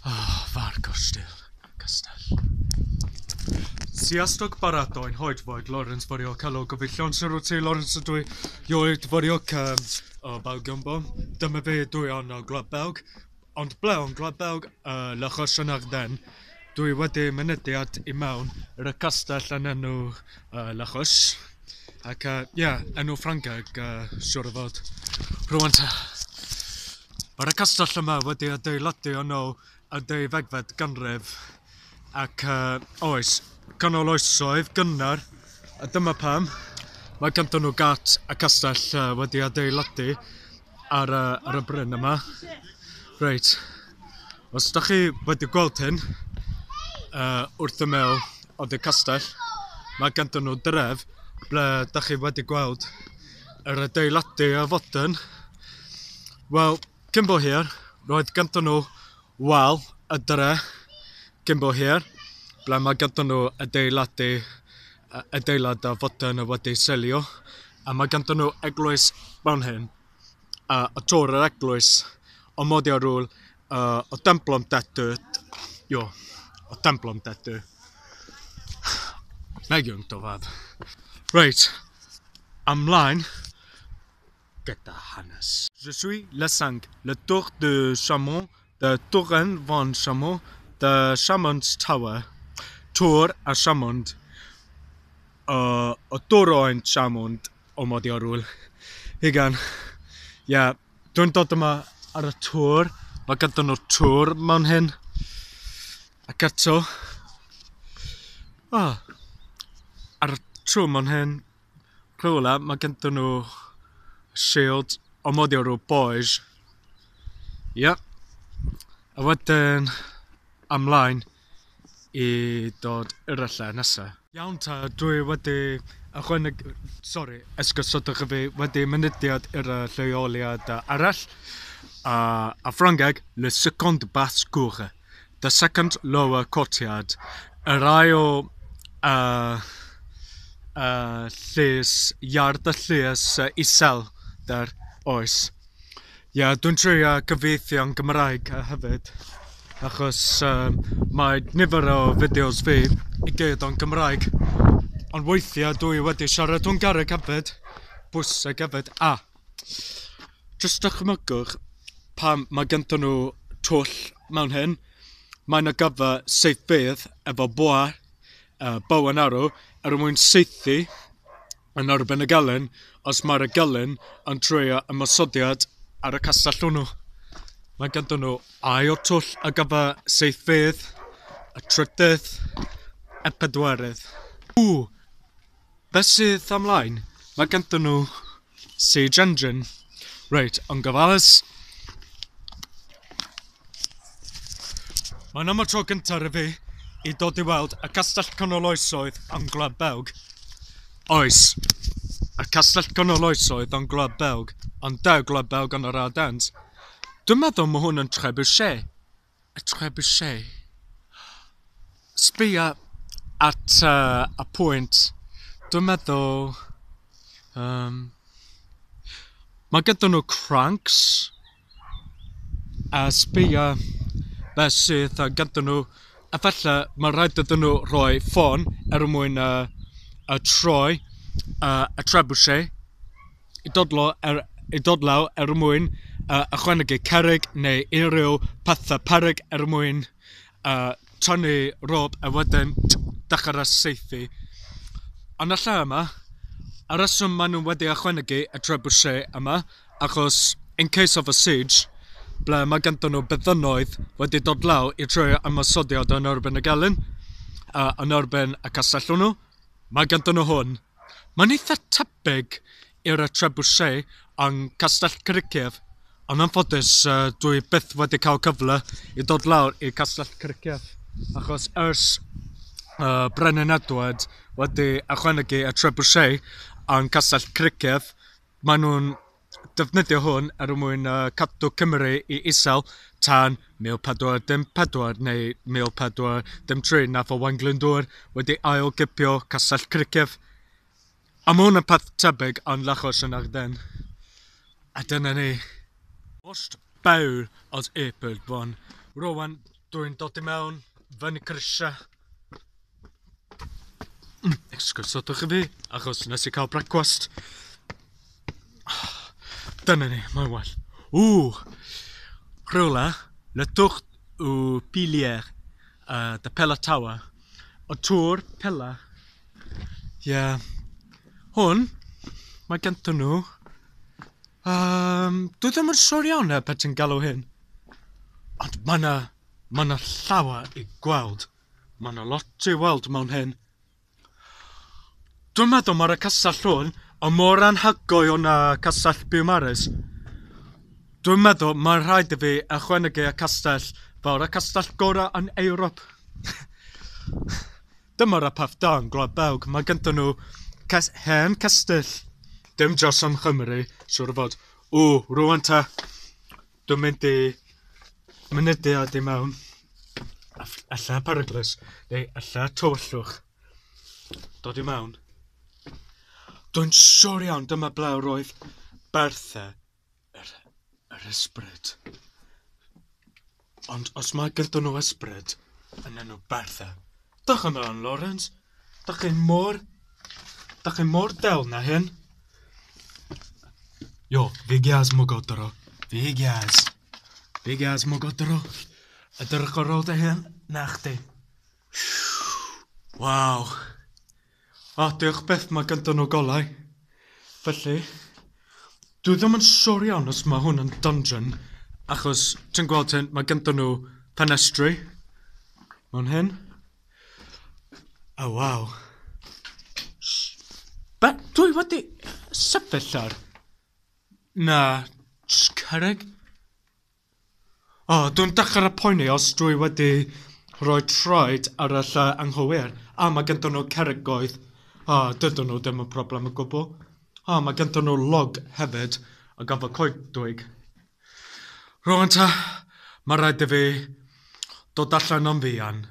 Far Castell. Siastog baradau'n hoedfoed Lawrence fario cael gyfeillion sy'n rwyt ti Lawrence y dwi ioed fario o Belgymbo. Dyma fe dwi o'n Gwlad Belg. Ond ble o'n Gwlad Belg le Roche-en-Ardennes. Dwi wedi mynediad I mewn y castell yn enw le Roche. Ac enw Ffrangeg siwr o fod. Rwan ta. Mae'r castell yma wedi adeiladu yn ôl y 12fed ganrif. Ac oes, canoloesol gynnar, a dyma pam. Mae ganddyn nhw gat y castell wedi adeiladu ar y bryn yma. Reit, os ydych chi wedi gweld hyn, wrth ymyl o'r castell, mae ganddyn nhw dref ble ydych chi wedi gweld yr adeiladu a fodern. Wel, cyn bo hir, roedd ganddyn nhw wal y dre cyn bo hir, ble mae ganddyn nhw adeilad a fodern wedi selio, a mae ganddyn nhw eglwys mewn hyn, a tor yr eglwys o modi ar ôl o templom dedw, o templom dedw. Megiwn dofad. Reit, ymlaen gyda hanes. Je suis le 5, le tour de Chameau, de Toren van Chameau, de Chamont's Tower, Tor a Chamont, o Doroen Chamont o modi ar ôl. Higan, dwi'n dod yma ar y tŵr, mae ganddyn nhw tŵr mewn hyn, ac eto, ar y tŵr mewn hyn, rhywle mae ganddyn nhw shield o modi ar ôl boes. A wedyn ymlaen I dod i'r lle nesaf. Iawn ta, dwi wedi esgusodwch fi, wedi mynediad i'r lleoliad arall. A Ffrangeg, le second basse cour, the second lower courtyard. Yr ail llys, iard y llys isel der oes. Dwi'n trio cyfieithu yn Gymraeg hefyd. Achos mae nifer o fideos fi I gyd o'n Gymraeg. Ond weithiau dwi wedi siarad o'n Garreg hefyd. Bwysig hefyd. Jyst dychmygwch pam mae ganddyn nhw twll mewn hyn. Mae'n gyfer seithfydd efo bow and arrow mwyn seithi yn erbyn y gelyn os mae'r gelyn yn trio ymosodiad ar y castell hwnnw. Mae ganddyn nhw ail twll ar gyfer seithfydd, y trydydd, y pedwerydd. Beth sydd ymlaen? Mae ganddyn nhw siege engine. Reit, yn gyfalus. Mae'n am y tro gyntaf I fi I dod I weld y castell canoloesol yn Gwlad Belg. Oes, y castell canoloesol yn Gwlad Belg, ond Gwlad Belg yn yr Ardennes. Dwi'n meddwl mae hwn yn trebuchet. Y trebuchet. Sbïa at y pwynt. Dwi'n meddwl... mae gyda nhw cranks. A sbïa beth sydd gyda nhw. Efallai mae rhaid iddyn nhw rhoi ffôn mwyn y troi y trebuchet. I dod law mwyn ychwanegu cerrig neu unrhyw pethau peryg mwyn tynnu rob a wedyn dechrau saethu. Ond y lle yma, ar reswm maen nhw wedi ychwanegu y trebuchet yma, achos in case of a siege, ble mae ganddyn nhw byddynoedd wedi dod law I troi ymosodiad yn erbyn y gelyn, yn erbyn y castell hwnnw, mae ganddyn nhw hwn. Mae'n eitha tebyg i'r trebuchet yn Castell Cricef, ond anffodus dwi byth wedi cael cyfle I dod lawr I Castell Cricef, achos ers Brenin Edward wedi ychwanegu y trebuchet yn Castell Cricef, maen nhw'n defnyddio hwn mwyn cadw Cymru I isel tan 1454 neu 1453 nath o Glyndŵr wedi ail-gipio Castell Cricef. A mae hwn yn peth tebyg yn Roche-en-Ardennes. A dyna ni. Most bawr os eipod von. Rowan Dwi'n dod I mewn, fyny crisia. Excusodwch I fi, achos nes I cael brecwast. Dyna ni, mae'n well. Rhywle, letwch o pilier, da pela tawa. O tŵr pela. Hwn, mae gento nhw. Dwi ddim yn siŵr iawn beth ti'n galw hyn. Ond mae na llawer I gweld. Mae na lot I weld mewn hyn. Dwi'n meddwl mae'r castell hwn o mor anhygoel o'na castell Dyma'r. Dwi'n meddwl mae'n rhaid I fi ychwanegu y castell fel y castell gorau yn Ewrop. Dyma'r peth da yn Gwlad Belg. Mae gento nhw hen castell. Dim dros am Chymru, siŵr o fod. Rwan ta. Dwi'n mynd I mynediad I mewn. Alla peryglus, neu alla tywyllwch. Dod I mewn. Dwi'n siŵr iawn dyma ble roedd Berthe, yr ysbrid. Ond os mae gyda nhw ysbrid yn enw Berthe, dach yn mewn, Lawrence? Dach chi'n mor del na hyn? Figiaz mogodro. Figiaz mogodro. Ydych o'r ôl dy hyn? Na chdi. Waw. Diolch beth mae gyda nhw golau. Felly, dwi ddim yn siŵr iawn os mae hwn yn dungeon, achos ti'n gweld hyn, mae gyda nhw ffenestri. Mewn hyn. Waw. Dwi wedi sefyll ar. Na, cerrig. Dwi'n dechrau poeni os dwi wedi rhoi troed ar y lle anghywir. Mae gyda nhw cerrigoedd. Dydyn nhw ddim yn problem o gwbl. Mae gyda nhw log hefyd, a gafo coedwig. Rwan ta, mae rhaid I fi dod allan o'n fian.